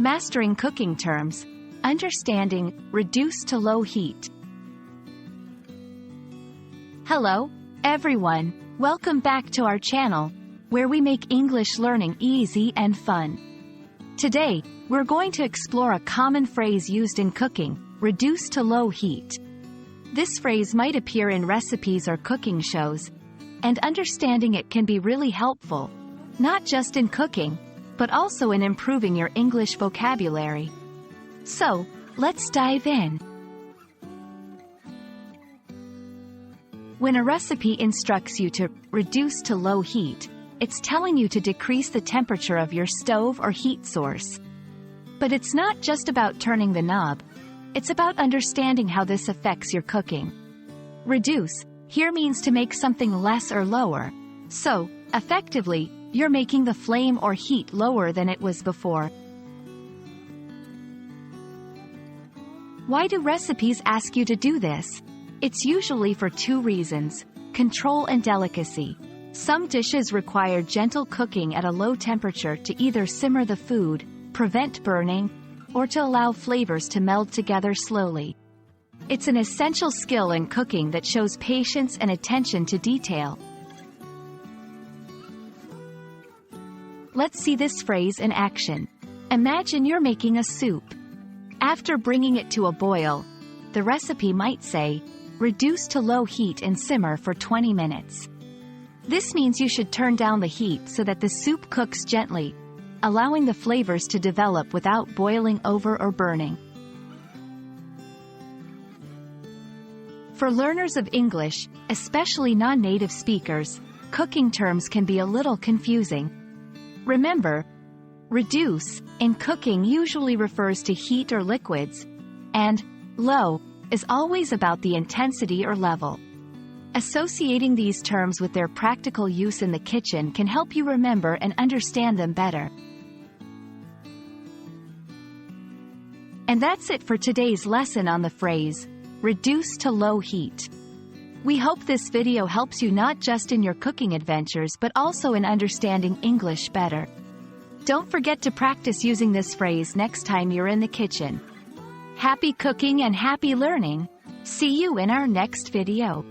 Mastering cooking terms. Understanding reduce to low heat. Hello, everyone. Welcome back to our channel, where we make English learning easy and fun. Today, we're going to explore a common phrase used in cooking, reduce to low heat. This phrase might appear in recipes or cooking shows, and understanding it can be really helpful, not just in cooking, but also in improving your English vocabulary. So, let's dive in. When a recipe instructs you to reduce to low heat, it's telling you to decrease the temperature of your stove or heat source. But it's not just about turning the knob, it's about understanding how this affects your cooking. Reduce here means to make something less or lower, so, effectively, you're making the flame or heat lower than it was before. Why do recipes ask you to do this? It's usually for two reasons: control and delicacy. Some dishes require gentle cooking at a low temperature to either simmer the food, prevent burning, or to allow flavors to meld together slowly. It's an essential skill in cooking that shows patience and attention to detail. Let's see this phrase in action. Imagine you're making a soup. After bringing it to a boil, the recipe might say, reduce to low heat and simmer for 20 minutes. This means you should turn down the heat so that the soup cooks gently, allowing the flavors to develop without boiling over or burning. For learners of English, especially non-native speakers, cooking terms can be a little confusing. Remember, reduce in cooking usually refers to heat or liquids, and low is always about the intensity or level. Associating these terms with their practical use in the kitchen can help you remember and understand them better. And that's it for today's lesson on the phrase, reduce to low heat. We hope this video helps you not just in your cooking adventures but also in understanding English better. Don't forget to practice using this phrase next time you're in the kitchen. Happy cooking and happy learning! See you in our next video.